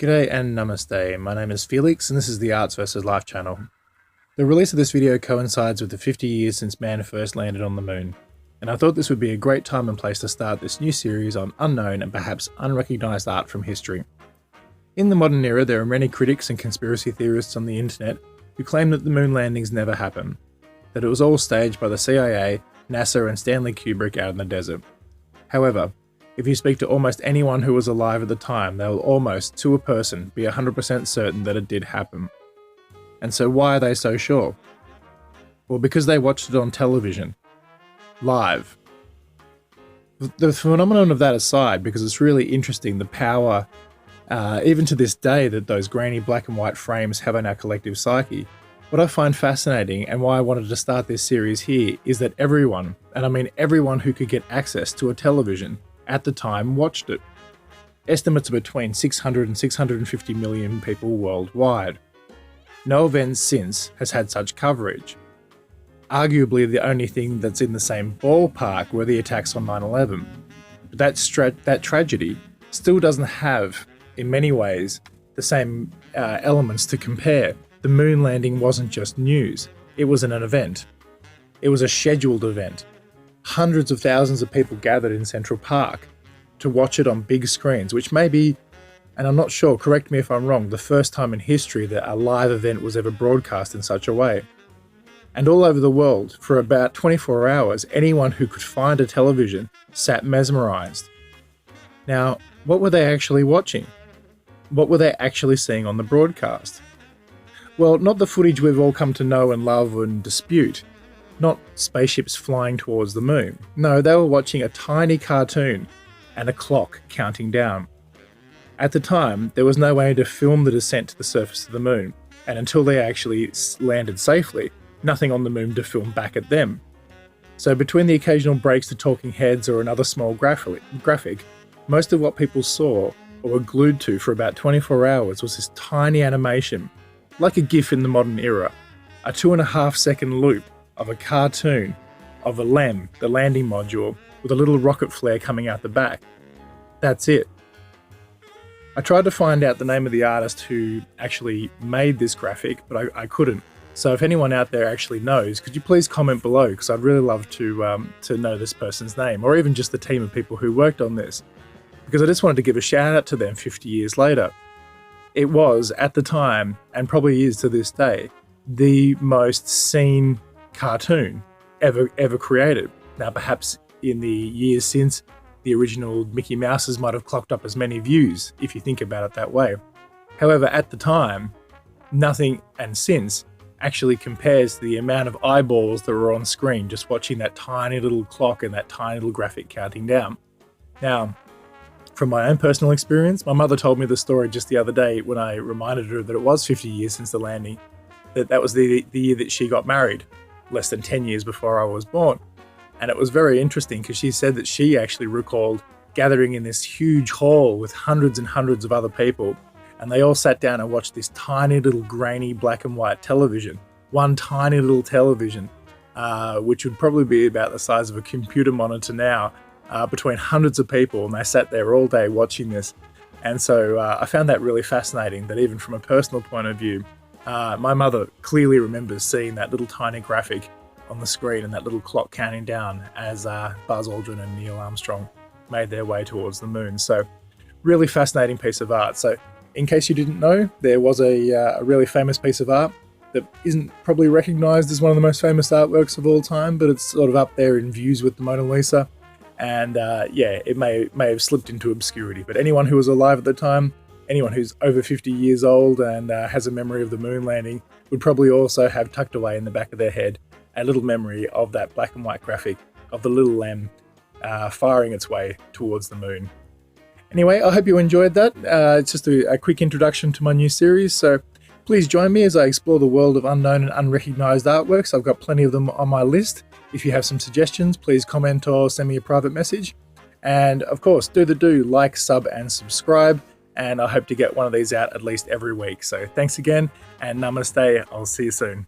G'day and Namaste, my name is Pheelix and this is the ARTvsLIFE channel. The release of this video coincides with the 50 years since man first landed on the moon, and I thought this would be a great time and place to start this new series on unknown and perhaps unrecognized art from history. In the modern era, there are many critics and conspiracy theorists on the internet who claim that the moon landings never happened, that it was all staged by the CIA, NASA and Stanley Kubrick out in the desert. However, if you speak to almost anyone who was alive at the time, they will almost, to a person, be 100% certain that it did happen. And so why are they so sure? Well, because they watched it on television. Live. The phenomenon of that aside, because it's really interesting, the power, even to this day, that those grainy black and white frames have on our collective psyche. What I find fascinating, and why I wanted to start this series here, is that everyone, and I mean everyone who could get access to a television, at the time watched it. Estimates are between 600 and 650 million people worldwide. No event since has had such coverage. Arguably the only thing that's in the same ballpark were the attacks on 9/11. But that tragedy still doesn't have, in many ways, the same elements to compare. The moon landing wasn't just news, it was an event. It was a scheduled event. Hundreds of thousands of people gathered in Central Park to watch it on big screens, which may be, and I'm not sure, correct me if I'm wrong, the first time in history that a live event was ever broadcast in such a way. And all over the world, for about 24 hours, anyone who could find a television sat mesmerized. Now, what were they actually watching? What were they actually seeing on the broadcast? Well, not the footage we've all come to know and love and dispute. Not spaceships flying towards the moon. No, they were watching a tiny cartoon and a clock counting down. At the time, there was no way to film the descent to the surface of the moon, and until they actually landed safely, nothing on the moon to film back at them. So between the occasional breaks to talking heads or another small graphic, most of what people saw or were glued to for about 24 hours was this tiny animation, like a GIF in the modern era, a 2.5-second loop of a cartoon of a LEM, the landing module, with a little rocket flare coming out the back. That's it. I tried to find out the name of the artist who actually made this graphic, but I couldn't. So if anyone out there actually knows, could you please comment below, because I'd really love to know this person's name, or even just the team of people who worked on this, because I just wanted to give a shout out to them 50 years later. It was, at the time, and probably is to this day, the most seen cartoon ever created. Now perhaps in the years since, the original Mickey Mouses might have clocked up as many views, if you think about it that way. However, at the time, nothing, and since, actually compares to the amount of eyeballs that were on screen just watching that tiny little clock and that tiny little graphic counting down. Now, from my own personal experience, my mother told me the story just the other day when I reminded her that it was 50 years since the landing, that was the year that she got married, less than 10 years before I was born. And it was very interesting because she said that she actually recalled gathering in this huge hall with hundreds and hundreds of other people, and they all sat down and watched this tiny little grainy black and white television, one tiny little television, which would probably be about the size of a computer monitor now, between hundreds of people, and they sat there all day watching this. And so I found that really fascinating, that even from a personal point of view, my mother clearly remembers seeing that little tiny graphic on the screen and that little clock counting down as Buzz Aldrin and Neil Armstrong made their way towards the moon. So really fascinating piece of art. So in case you didn't know, there was a really famous piece of art that isn't probably recognized as one of the most famous artworks of all time, but it's sort of up there in views with the Mona Lisa. And yeah, it may have slipped into obscurity, but anyone who was alive at the time, anyone who's over 50 years old and has a memory of the moon landing would probably also have tucked away in the back of their head a little memory of that black and white graphic of the little LEM firing its way towards the moon. Anyway, I hope you enjoyed that. It's just a quick introduction to my new series, so please join me as I explore the world of unknown and unrecognized artworks. I've got plenty of them on my list. If you have some suggestions, please comment or send me a private message. And of course, do like, sub and subscribe. And I hope to get one of these out at least every week. So thanks again, and namaste. I'll see you soon.